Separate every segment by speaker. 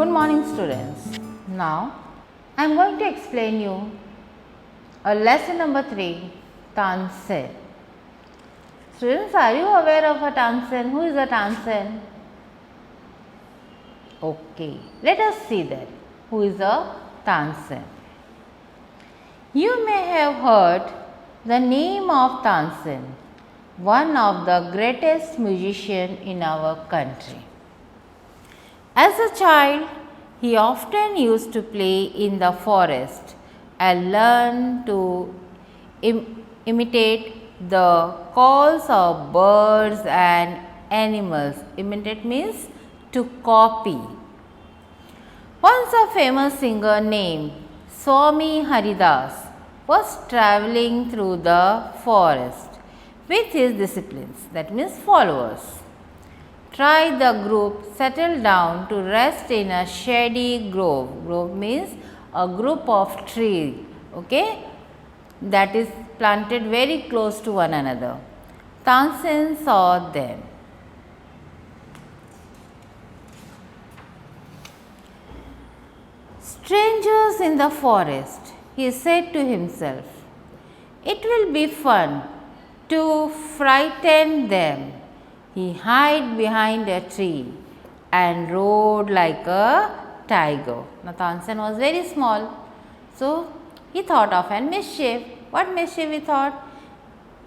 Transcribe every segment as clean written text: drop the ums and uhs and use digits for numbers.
Speaker 1: Good morning students. Now I am going to explain you a lesson number 3, Tansen. Students, are you aware of a Tansen? Who is a Tansen? Okay, let us see that. Who is a Tansen? You may have heard the name of Tansen, one of the greatest musicians in our country. As a child, he often used to play in the forest and learn to imitate the calls of birds and animals. Imitate means to copy. Once a famous singer named Swami Haridas was traveling through the forest with his disciples, that means followers. The group settled down to rest in a shady grove. Grove means a group of trees, okay, that is planted very close to one another. Tansen saw them. Strangers in the forest, he said to himself. It will be fun to frighten them. He hid behind a tree and roared like a tiger. Now, Tansen was very small, so he thought of a mischief. What mischief he thought?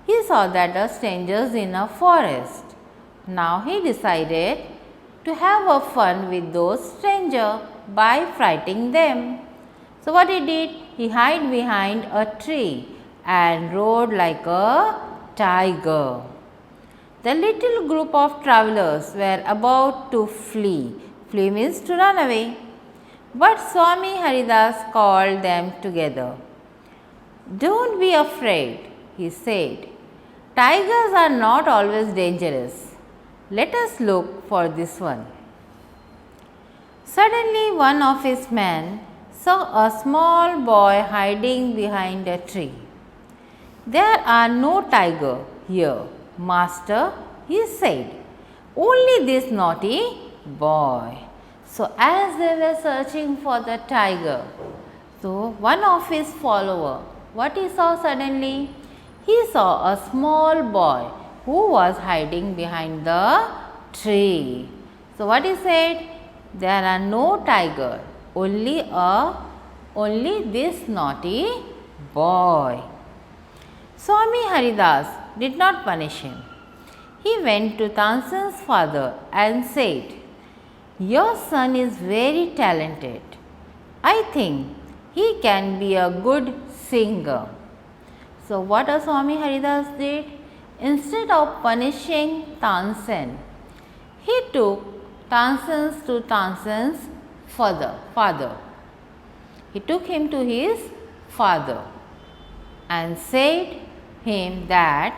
Speaker 1: He saw that the strangers in a forest. Now, he decided to have a fun with those strangers by frightening them. So, what he did? He hid behind a tree and roared like a tiger. The little group of travelers were about to flee. Flee means to run away. But Swami Haridas called them together. Don't be afraid, he said. Tigers are not always dangerous. Let us look for this one. Suddenly, one of his men saw a small boy hiding behind a tree. There are no tigers here, Master, he said, only this naughty boy. So, as they were searching for the tiger, so one of his followers, what he saw suddenly? He saw a small boy who was hiding behind the tree. So, what he said? There are no tiger, only this naughty boy. Swami Haridas did not punish him. He went to Tansen's father and said, your son is very talented. I think he can be a good singer. So, what Swami Haridas did? Instead of punishing Tansen, he took Tansen's father. He took him to his father and said him that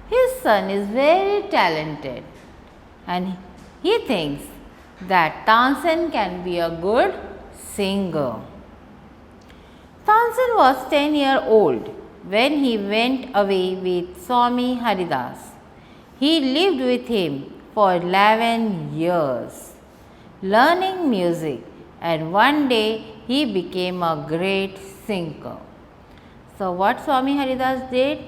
Speaker 1: his son is very talented and he thinks that Tansen can be a good singer. Tansen was 10 years old when he went away with Swami Haridas. He lived with him for 11 years, learning music, and one day he became a great singer. So, what Swami Haridas did?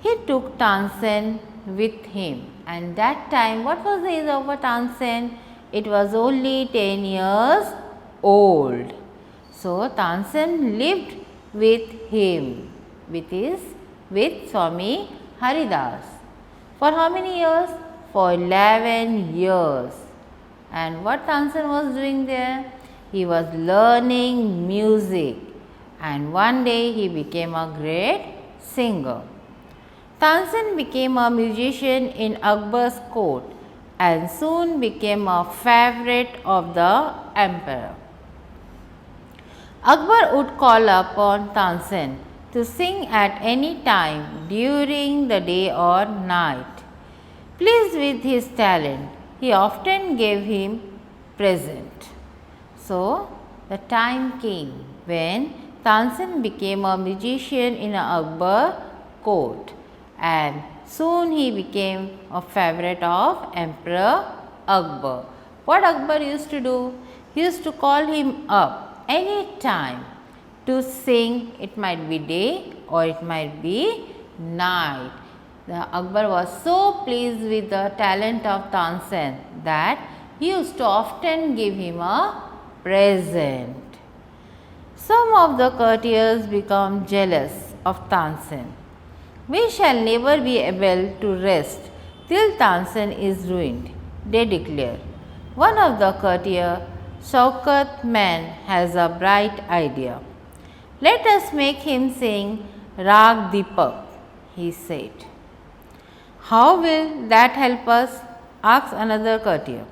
Speaker 1: He took Tansen with him, and that time what was the age of a Tansen? It was only 10 years old. So, Tansen lived with him, with Swami Haridas. For how many years? For 11 years. And what Tansen was doing there? He was learning music, and one day he became a great singer. Tansen became a musician in Akbar's court and soon became a favorite of the emperor. Akbar would call upon Tansen to sing at any time during the day or night. Pleased with his talent, he often gave him present. So, the time came when Tansen became a musician in Akbar's court, and soon he became a favorite of Emperor Akbar. What Akbar used to do? used to call him up any time to sing. It might be day or it might be night. Akbar was so pleased with the talent of Tansen that he used to often give him a present. Some of the courtiers become jealous of Tansen. We shall never be able to rest till Tansen is ruined, they declare. One of the courtier, Smt.L.B.Joshi has a bright idea. Let us make him sing Rag Deepak, he said. How will that help us? Asked another courtier.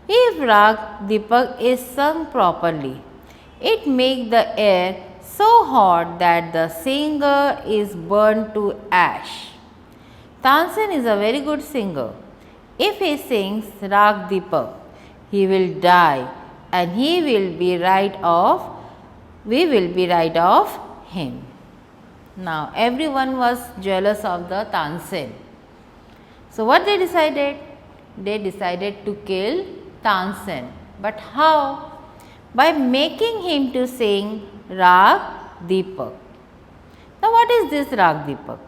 Speaker 1: If Rag Deepak is sung properly, it makes the air so hot that the singer is burned to ash. Tansen is a very good singer. If he sings Rag Deepak, he will die and we will be rid of him. Now everyone was jealous of the Tansen. So what they decided? They decided to kill Tansen. But how? By making him to sing Rag Deepak. Now what is this Rag Deepak?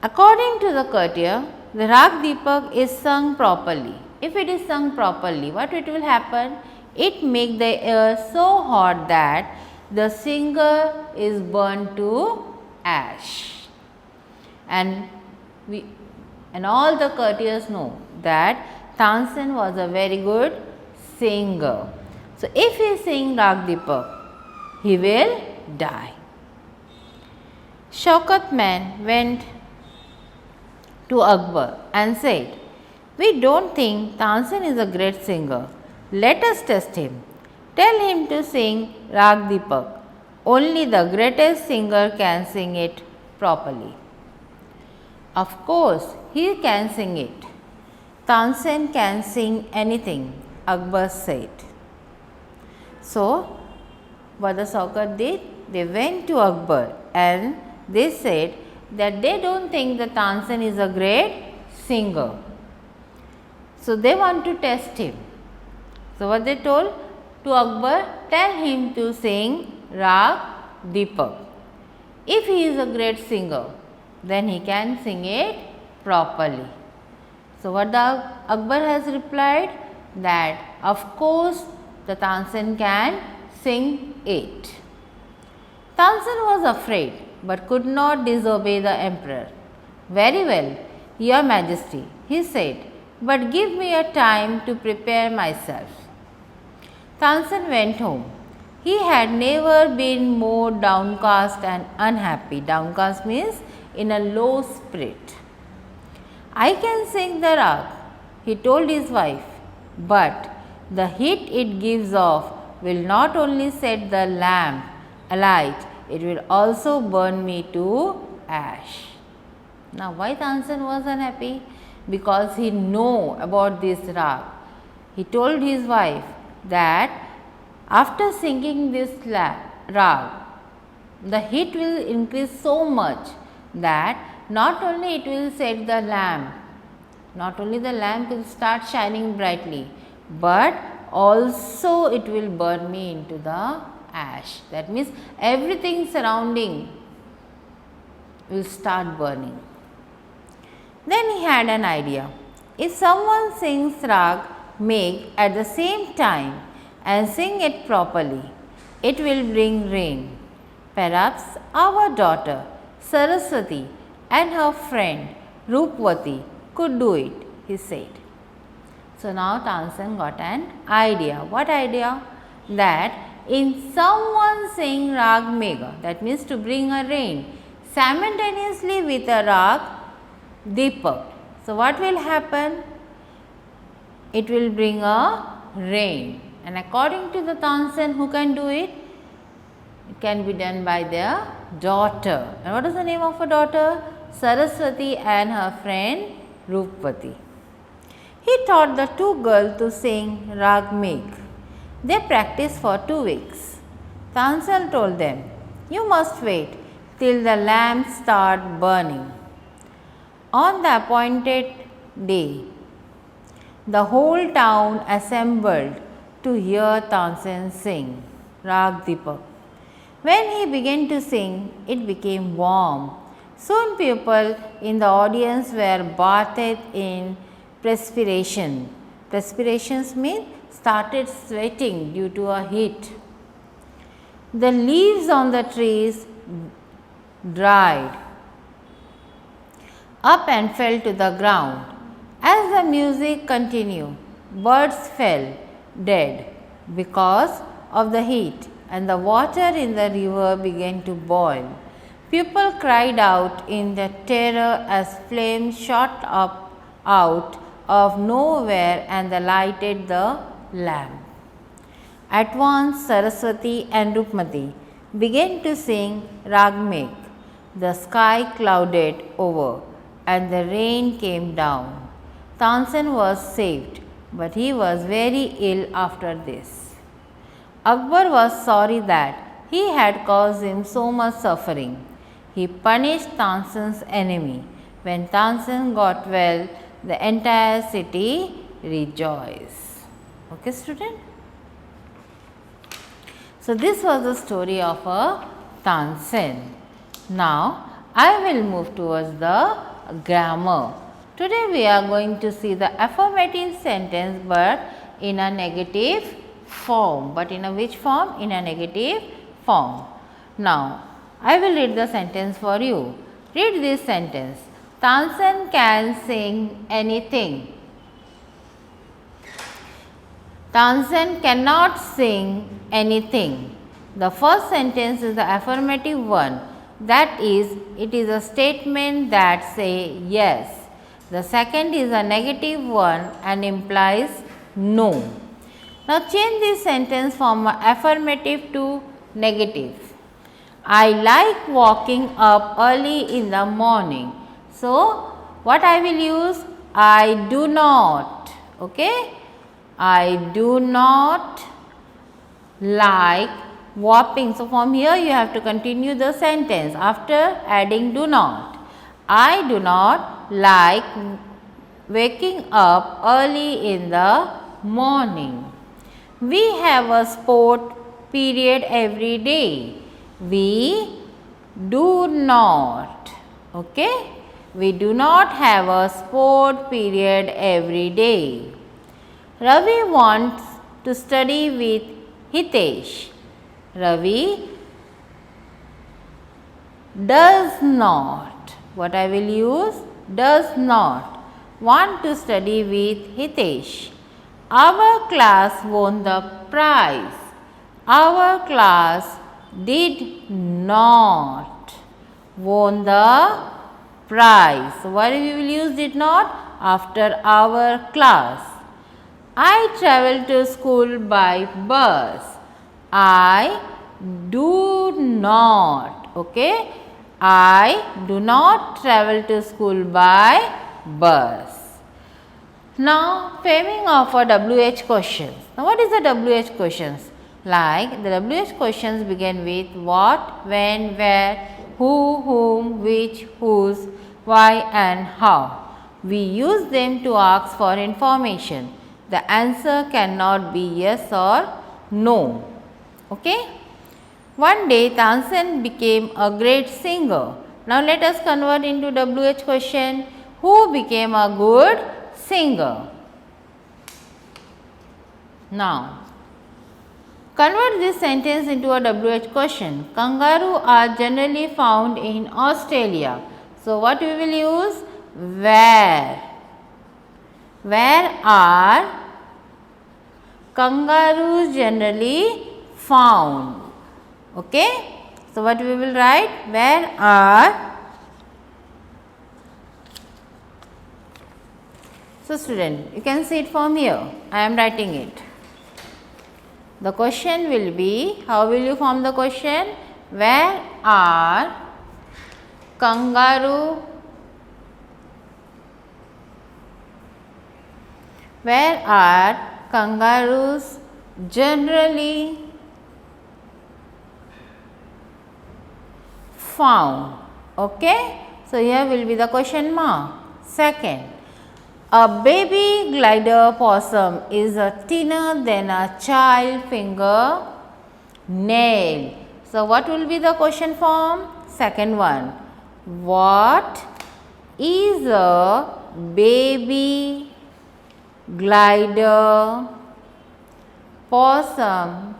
Speaker 1: According to the courtier, the Rag Deepak is sung properly. If it is sung properly, what it will happen? It makes the air so hot that the singer is burned to ash. And all the courtiers know that Tansen was a very good singer. So if he sings Rag Deepak, he will die. Smt.L.B.Joshi went to Akbar and said, we don't think Tansen is a great singer. Let us test him. Tell him to sing Rag Deepak. Only the greatest singer can sing it properly. Of course, he can sing it. Tansen can sing anything, Akbar said. So, what the Saukar did? They went to Akbar and they said that they don't think that Tansen is a great singer. So, they want to test him. So, what they told to Akbar? Tell him to sing Rag Deepak. If he is a great singer, then he can sing it properly. So, what the Akbar has replied? That of course the Tansen can sing it. Tansen was afraid but could not disobey the emperor. Very well, your majesty, he said, but give me a time to prepare myself. Tansen went home. He had never been more downcast and unhappy. Downcast means in a low spirit. I can sing the rag, he told his wife, but the heat it gives off will not only set the lamp alight, it will also burn me to ash. Now, why Tansen was unhappy? Because he knew about this rag. He told his wife that after singing this rag, the heat will increase so much that not only it will set the lamp, not only the lamp will start shining brightly, but also it will burn me into the ash. That means everything surrounding will start burning. Then he had an idea. If someone sings rag Megh at the same time and sing it properly, it will bring rain. Perhaps our daughter Saraswati and her friend Rupvati could do it, he said. So now Tansen got an idea. What idea? That in someone saying rag Megh, that means to bring a rain, simultaneously with a rag Deepak. So what will happen? It will bring a rain. And according to the Tansen, who can do it? It can be done by their daughter. And what is the name of her daughter? Saraswati and her friend Rupvati. He taught the two girls to sing Rag Megh. They practiced for 2 weeks. Tansen told them, you must wait till the lamps start burning. On the appointed day, the whole town assembled to hear Tansen sing Rag Deepak. When he began to sing, it became warm. Soon people in the audience were bathed in perspiration. Perspirations mean started sweating due to a heat. The leaves on the trees dried up and fell to the ground. As the music continued, birds fell dead because of the heat, and the water in the river began to boil. People cried out in the terror as flames shot up out of nowhere and lighted the lamp. At once Saraswati and Rupmati began to sing Ragmek. The sky clouded over and the rain came down. Tansen was saved, but he was very ill after this. Akbar was sorry that he had caused him so much suffering. He punished Tansen's enemy. When Tansen got well, the entire city rejoiced. Okay, student? So, this was the story of a Tansen. Now, I will move towards the grammar. Today, we are going to see the affirmative sentence, but in a negative form. But in a which form? In a negative form. Now, I will read the sentence for you. Read this sentence. Tansen can sing anything. Tansen cannot sing anything. The first sentence is the affirmative one. That is, it is a statement that says yes. The second is a negative one and implies no. Now, change this sentence from affirmative to negative. I like walking up early in the morning. So, what I will use? I do not. Okay? I do not like walking. So, from here you have to continue the sentence after adding do not. I do not like waking up early in the morning. We have a sport period every day. We do not. Okay? We do not have a sport period every day. Ravi wants to study with Hitesh. Ravi does not. What I will use? Does not want to study with Hitesh. Our class won the prize. Our class did not won the prize. So, why we will use did not? After our class. I travel to school by bus. I do not. Okay? I do not travel to school by bus. Now, framing of a WH questions. Now, what is the WH questions? Like the WH questions begin with what, when, where, who, whom, which, whose, why and how. We use them to ask for information. The answer cannot be yes or no. Okay? One day Tansen became a great singer. Now, let us convert into WH question. Who became a good singer? Now, convert this sentence into a WH question. Kangaroo are generally found in Australia. So, what we will use? Where? Where are kangaroos generally found? Okay. So, what we will write? Where are? So, student, you can see it from here. I am writing it. The question will be, how will you form the question? Where are kangaroo? Where are kangaroos generally found? Okay. So, here will be the question mark. Second, A baby glider possum is a thinner than a child finger nail. So, what will be the question form? Second one. What is a baby glider possum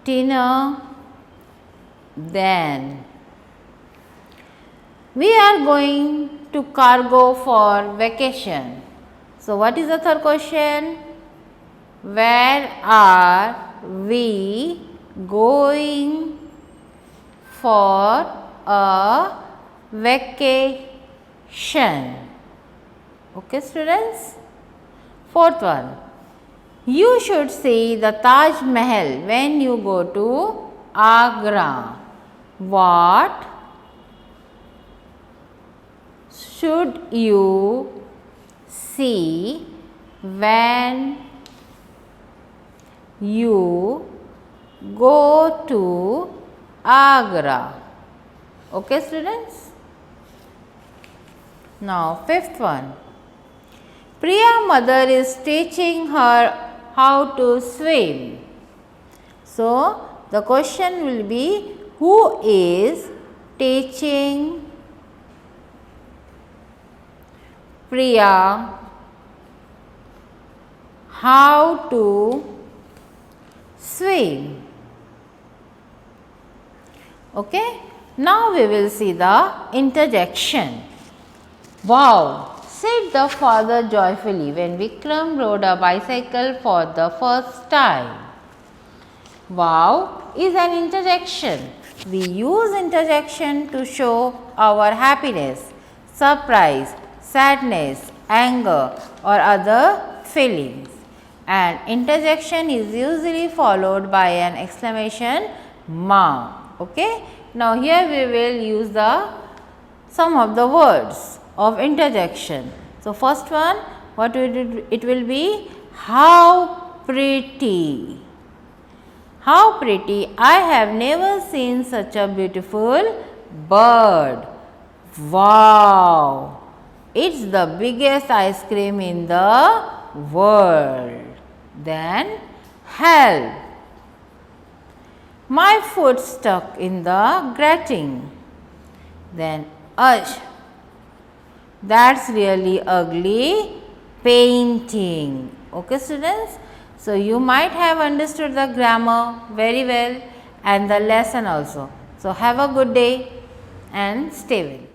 Speaker 1: thinner than? We are going to cargo for vacation. So, what is the third question? Where are we going for a vacation? Okay, students. Fourth one. You should see the Taj Mahal when you go to Agra. What should you see when you go to Agra? Okay, students. Now, fifth one. Priya mother is teaching her how to swim. So, the question will be, who is teaching Priya how to swim? Okay. Now, we will see the interjection. Wow, said the father joyfully when Vikram rode a bicycle for the first time. Wow is an interjection. We use interjection to show our happiness, surprise, sadness, anger or other feelings. And interjection is usually followed by an exclamation mark. Okay. Now, here we will use some of the words of interjection. So, first one, what it will be? How pretty. How pretty. I have never seen such a beautiful bird. Wow. It's the biggest ice cream in the world. Then, help. My foot stuck in the grating. Then, ush. That's really ugly painting. Okay, students. So, you might have understood the grammar very well and the lesson also. So, have a good day and stay well.